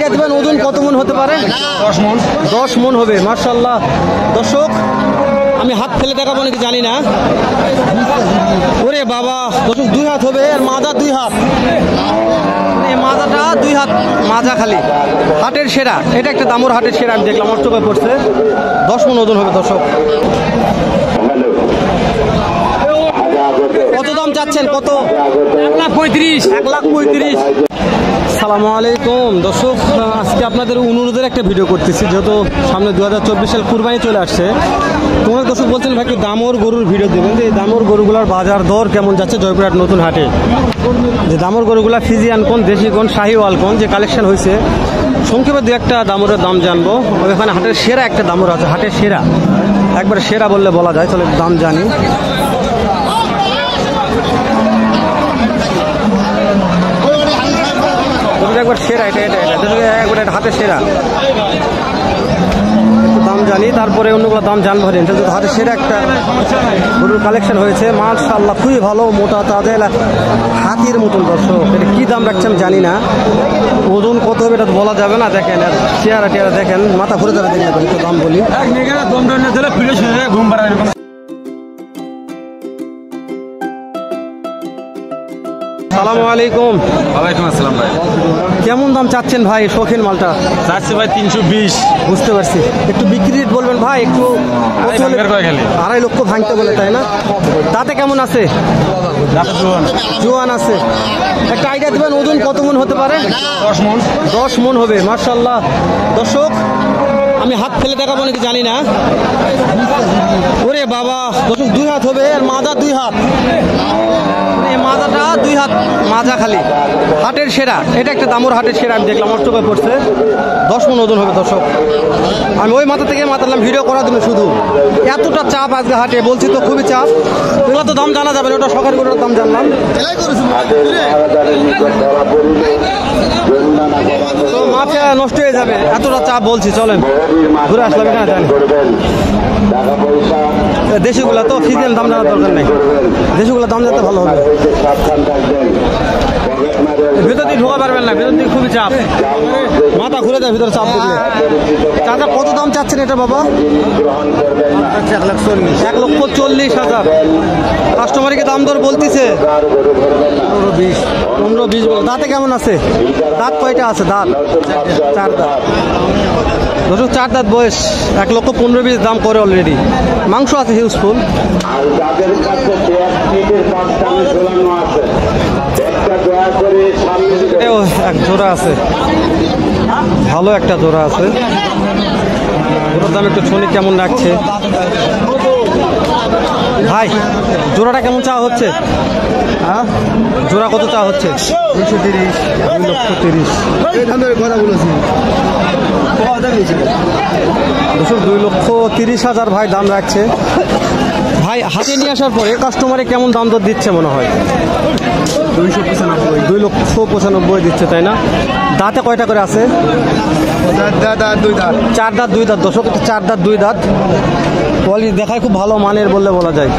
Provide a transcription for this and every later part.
Idea দেবেন ওজন কত মন হতে পারে? 10 মন। 10 মন হবে, মাশাআল্লাহ। দর্শক আমি হাত ফেলে দেখাবো নাকি জানি না। ওরে বাবা, দর্শক 2 হাত হবে, আর মাজা 2 হাত, মাজাটা 2 হাত মাজা খালি। হাটের সেরা, এটা একটা দামুর হাটের সেরা আমি দেখলাম, আমার চোখে পড়ছে। 10 মন ওজন হবে দর্শক। কত দাম চাচ্ছেন? কত? 1,35,000। 1,35,000। আসসালামু আলাইকুম দর্শক, আজকে আপনাদের অনুরোধের একটা ভিডিও করতেছি, যেহেতু সামনে 2024 সাল কুরবানি চলে আসছে। তোমার দর্শক বলছেন ভাই দামর গরুর ভিডিও দেবেন, যে এই দামর গরুগুলার বাজার দর কেমন যাচ্ছে জয়পুরহাট নতুন হাটে। যে দামর গরুগুলা ফিজিয়ান কোন, দেশি কোন, শাহিওয়াল কোন, যে কালেকশন হয়েছে সংক্ষেপে 2-1টা দামরের দাম জানবো। ওখানে হাটের সেরা একটা দামর আছে, হাটের সেরা, একবার সেরা বললে বলা যায়। চলে দাম জানি। একবার সেরা, এটা একবার হাতের সেরা, একটু দাম জানি, তারপরে অন্যগুলো দাম জানবো। হাতের সেরা একটা গরুর কালেকশন হয়েছে, মাশাআল্লাহ খুবই ভালো, মোটা তাজা হাতির মতন। দর্শক এটা কি দাম রাখছে আমি জানি না, ওজন কত হবে এটা তো বলা যাবে না। দেখেন চেহারা টেয়ারা দেখেন, মাথা ঘুরে যাবে দেখলে, একটু দাম বলি। আসসালামু আলাইকুম। ওয়ালাইকুম আসসালাম ভাই। কেমন দাম চাচ্ছেন ভাই শৌখিন মালটা? চাচ্ছি ভাই 320। বুঝতে পারছি, একটু বিক্রি রেট বলবেন ভাই, একটু। 2.5 লক্ষ ভাঙতে বলে, তাই না? তাতে কেমন আছে? জোয়ান আছে। একটা আইডিয়া দেবেন ওজন কত মন হতে পারে? 10 মন। 10 মন হবে, মাশাআল্লাহ। দর্শক আমি হাত ফেলে দেখাবো নাকি জানি না। ওরে বাবা, দর্শক 2 হাত হবে, আর মাজা 2 হাত, মাজাটা 2 হাত মাজা খালি। হাটের সেরা, এটা একটা দামর হাটের সেরা আমি দেখলাম, আমার চোখে পড়ছে। 10 মন ওজন হবে দর্শক। আমি ওই মাথা থেকে মাতালাম ভিডিও করার জন্য, শুধু এতটা চাপ আজকে হাটে, বলছি তো খুবই চাপ। এগুলো তো দাম জানা যাবে না, ওটা সকাল করে দাম জানলাম। তো মাথা নষ্ট হয়ে যাবে, এতটা চাপ বলছি। চলেন ঘুরে আসলাম, এখানে জানি দেশিগুলা তো ফিজিয়ান দাম জানার দরকার নেই, দেশিগুলা দাম জানতে ভালো হবে। ভিতর দিয়ে ঢোকা পারবেন না, ভিতর দিয়ে খুবই চাপ, মাথা ঘুরে যায় ভিতরে চাপ দেখলে। চাচা কত দাম চাচ্ছেন এটা বাবা? 1,40,000। কাস্টমারকে দাম দর বলতেছে 15-20। দাঁতে কেমন আছে? দাঁত কয়টা আছে? দাঁত 4 দাঁত। ধরুন 4 দাঁত বয়স, 1,15,20 দাম করে অলরেডি। মাংস আছে হিউজফুল। এক জোড়া আছে, ভালো একটা জোড়া আছে। ওটার দাম একটু শুনি কেমন রাখছে ভাই। জোড়াটা কেমন চাওয়া হচ্ছে? হ্যাঁ, জোড়া কত চাওয়া হচ্ছে? 230। 2,30,000 ভাই দাম রাখছে। ভাই হাতে নিয়ে আসার পরে কাস্টমারে কেমন দাম দর দিচ্ছে মনে হয়? 2,95,000 দিচ্ছে, তাই না? দাঁতে কয়টা করে আছে? 4 দাঁত 2 দাঁত। দর্শক 4 দাঁত 2 দাঁত, কোয়ালিটি দেখায় খুব ভালো মানের বললে বলা যায়।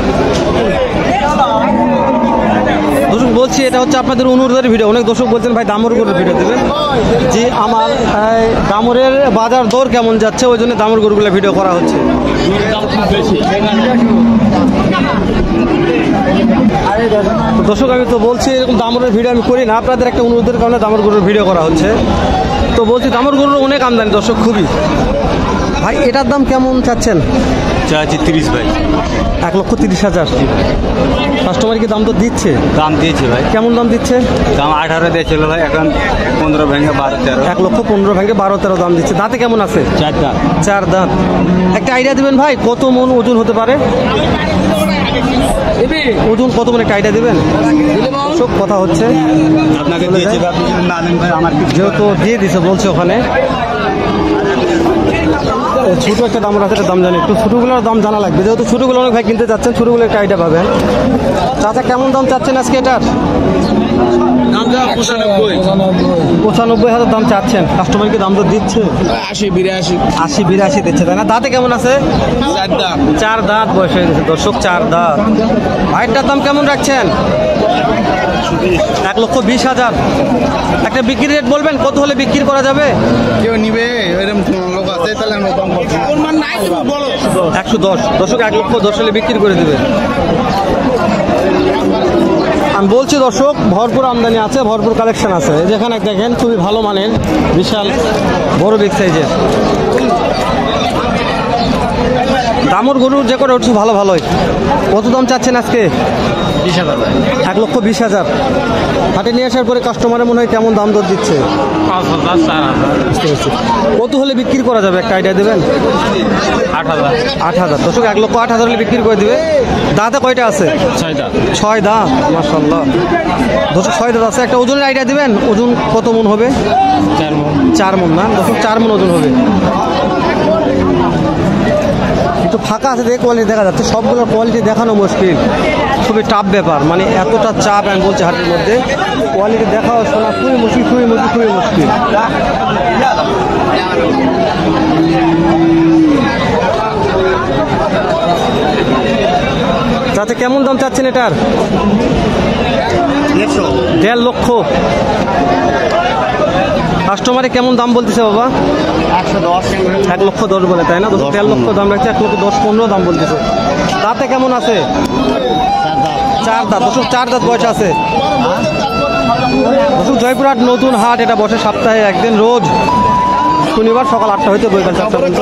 দর্শক বলছি এটা হচ্ছে আপনাদের অনুরোধের ভিডিও। অনেক দর্শক বলছেন ভাই দামর গরুর ভিডিও দেবেন, যে আমার দামরের বাজার দর কেমন যাচ্ছে, ওই জন্য দামর গরুগুলো ভিডিও করা হচ্ছে। দর্শক আমি তো বলছি এরকম দামরের ভিডিও আমি করি না, আপনাদের একটা অনুরোধের কারণে দামর গরুর ভিডিও করা হচ্ছে। তো বলছি দামর গরুর অনেক আমদানি দর্শক, খুবই। ভাই এটার দাম কেমন চাচ্ছেন? চাচ্ছি 30 ভাই। 1,30,000। কাস্টমার কি দাম তো দিচ্ছে? দাম দিয়েছে ভাই। কেমন দাম দিচ্ছে? দাম 18 দিয়েছিল ভাই, এখন 15 ভেঙে 12-13। 1,15,000 ভেঙে 12-13 দাম দিচ্ছে। দাঁতে কেমন আছে? 4 দাঁত। 4 দাঁত। একটা আইডিয়া দিবেন ভাই কত মন ওজন হতে পারে? ওজন কত মন একটা আইডিয়া দিবেন? সব কথা হচ্ছে আপনাকে দিয়েছে, আপনি না দেন ভাই আমার যেহেতু দিয়ে দিছে বলছে ওখানে। ছোটো একটা দাম আছে, দাম জানি, একটু ছোটোগুলোর দাম জানা লাগবে, যেহেতু ছোটোগুলো অনেক ভাই কিনতে চাচ্ছেন, ছোটোগুলো একটা আইডিয়া পাবেন। চাচা কেমন দাম চাচ্ছেন আজকে এটার? 95,000 দাম চাচ্ছেন। কাস্টমারকে দাম তো দিচ্ছে 80-82 দিচ্ছে, তাই না? দাঁতে কেমন আছে? 4 দাঁত বয়স হয়ে গেছে দর্শক, 4 দাঁত। ভাইটার দাম কেমন রাখছেন? 1,20,000। একটা বিক্রি রেট বলবেন, কত হলে বিক্রি করা যাবে? কেউ নিবে এরকম লোক আছে তাহলে আমি দাম বলছি 110। দর্শক 1,10,000 হলে বিক্রি করে দেবে। আমি বলছি দর্শক, ভরপুর আমদানি আছে, ভরপুর কালেকশন আছে। যেখানে দেখেন খুবই ভালো মানের বিশাল বড় বিগ সাইজের দামর গরুর যে করে উঠছে ভালো ভালোই। কত দাম চাচ্ছেন আজকে? 20,000। 1,20,000। হাটে নিয়ে আসার পরে কাস্টমারের মনে হয় কেমন দাম দর দিচ্ছে? 5,000, 4,000, কত হলে বিক্রি করা যাবে একটা আইডিয়া দেবেন? 8,000, 8,000। দর্শক 1,08,000 হলে বিক্রি করে দিবে। দাঁতে কয়টা আছে? 6 দাঁত। 6 দাঁত, মাশাআল্লাহ। দর্শক 6 দাঁত আছে। একটা ওজনের আইডিয়া দিবেন, ওজন কত মন হবে? 4 মণ। 4 মন না দর্শক, 4 মন ওজন হবে। একটু ফাঁকা আছে দেখে কোয়ালিটি দেখা যাচ্ছে, সবগুলোর কোয়ালিটি দেখানো মুশকিল, খুবই টাফ ব্যাপার। মানে এতটা চাপ আমি বলছি হাটের মধ্যে, কোয়ালিটি দেখাও শোনা খুবই মুশকিল, খুবই মুশকিল। তাতে কেমন দাম চাচ্ছেন এটার? 1.5 লক্ষ। কাস্টমারে কেমন দাম বলতেছে বাবা? 1,10,000 বলে, তাই না? 1.5 লক্ষ দাম রাখছে, 1,10,15 দাম বলতেছে। দাঁতে কেমন আছে? 4 দাঁত। 4 দাঁত বয়স আছে। জয়পুরহাট নতুন হাট, এটা বসে সপ্তাহে একদিন, রোজ শনিবার সকাল 8টা হইতে বৈকাল 4টা পর্যন্ত।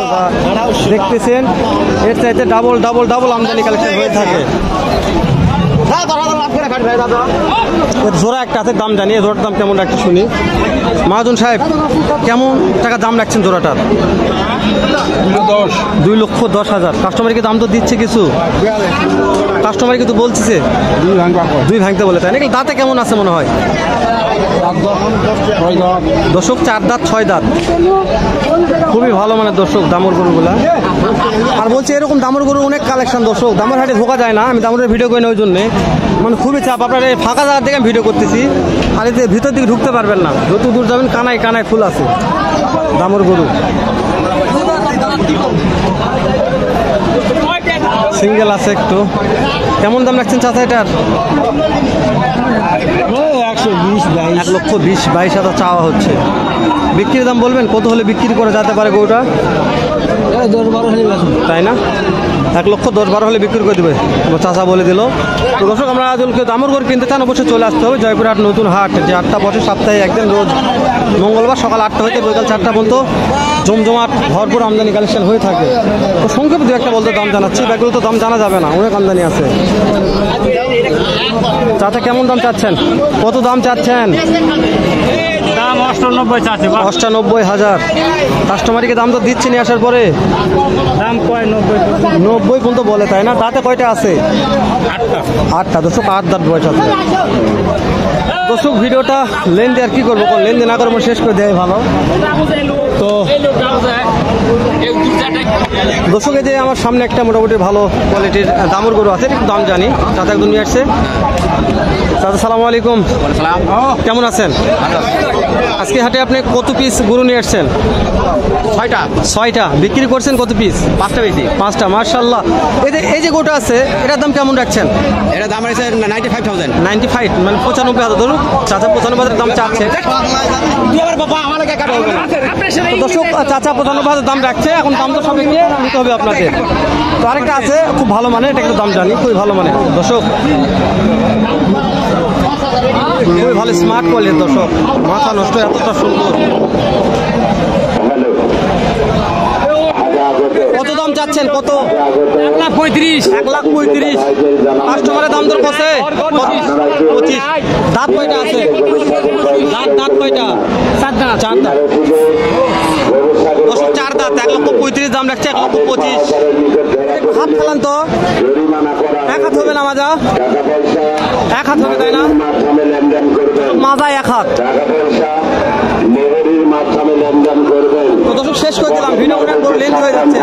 দেখতেছেন এর চাইতে ডাবল আমদানি কালেকশন হয়ে থাকে। জোড়া একটা আছে, দাম জানি, জোড়ার দাম কেমন রাখছে শুনি। মহাজন সাহেব, কেমন টাকা দাম রাখছেন জোড়াটার? 2,10,000। কাস্টমারকে দাম তো দিচ্ছে কিছু? কাস্টমার কিন্তু বলছে 2 ভাঙতে বলে, তাই নাকি? দাঁতে কেমন আছে মনে হয়? দর্শক 4 দাঁত 6 দাঁত, খুবই ভালো মানের দর্শক দামর গরুগুলা। আর বলছি এরকম দামর গরু অনেক কালেকশন দর্শক, দামর হাটে ঢোকা যায় না। আমি দামরের ভিডিও করি না ওই জন্যে, মানে খুবই চাপ। আপনার এই ফাঁকা জায়গা থেকে আমি ভিডিও করতেছি, আর এতে ভিতর দিকে ঢুকতে পারবেন না। যত দূর যাবেন কানায় ফুল আছে দামর গরু। সিঙ্গেল আছে একটু। কেমন দাম রাখছেন চাচা এটার? 1,20,000 চাওয়া হচ্ছে। বিক্রির দাম বলবেন, কত হলে বিক্রি করে যেতে পারে গরুটা? 10-12 হলে, তাই না? 1,10,000-12 হলে বিক্রি করে দেবে চাচা বলে দিল। তো দর্শক, আমরা কেউ দামর গরু কিনতে চান অবশ্যই চলে আসতে হবে জয়পুরহাট নতুন হাট, যে 8টা বছর সপ্তাহে একদিন, রোজ মঙ্গলবার সকাল 8টা হইতে বৈকাল 4টা পর্যন্ত জমজমাট ভরপুর আমদানি কালেকশন হয়ে থাকে। তো সংক্ষেপে দু একটা বলতে দাম জানাচ্ছি, ব্যাগগুলো তো দাম জানা যাবে না, অনেক আমদানি আছে। চাচা কেমন দাম চাচ্ছেন? কত দাম চাচ্ছেন? দাম 98 চাচ্ছি। 98,000। কাস্টমারকে দাম তো দিচ্ছি নিয়ে আসার পরে? দাম কয় 90 পর্যন্ত বলে, তাই না? দাঁতে কয়টা আছে? 8টা। দর্শক 8 দাঁত বয়স আছে। দর্শক ভিডিওটা লেনদেন আর কি করবো, লেনদেন না করবো, শেষ করে দেয় ভালো। তো দর্শক, এই যে আমার সামনে একটা মোটামুটি ভালো কোয়ালিটির দামর গরু আছে, একটু দাম জানি। চাচা একদম নিয়ে আসছে। চাচা সালামু আলাইকুম, কেমন আছেন? আজকে হাটে আপনি কত পিস গরু নিয়ে আসছেন? 6টা। বিক্রি করছেন কত পিস? 5টা বেশি। 5টা, মার্শাল্লাহ। এই যে গরুটা আছে, এটার দাম কেমন রাখছেন? এটা দাম আছে 95,000। 95 মানে 95,000 ধরুন। চাচা 95,000 দাম চাচ্ছে। তো দর্শক, চাচা 95,000 দাম রাখছে। এখন দাম তো সবাই নিয়ে নিতে হবে আপনাদের। তো আরেকটা আছে খুব ভালো মানে, এটা কিন্তু দাম জানি, খুবই ভালো মানে দর্শক, খুবই ভালো স্মার্ট কোয়ালিটির দর্শক, মাথা নষ্ট, এতটা সুন্দর। কত দাম চাচ্ছেন? কত? 1,35,000। 1,35,000। কাস্টমারের দাম দর কত? 25। দাঁত কয়টা আছে? দাঁত কয়টা? 4 দাঁত। 4 দাঁত। 4 দাঁত। 1,35,000 দাম রাখছে। 1,25,000। হাত ফেলান তো, এক হাত হবে না মাজা? এক হাত হবে, তাই না? মাজা এক হাত। তো দর্শক, শেষ করে দিলাম ভিডিও, অনেক বড় লেন্থ হয়ে যাচ্ছে।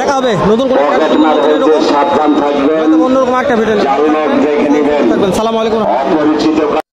দেখা হবে নতুন কোনো অন্যরকম একটা ভিডিও। সালামু আলাইকুম।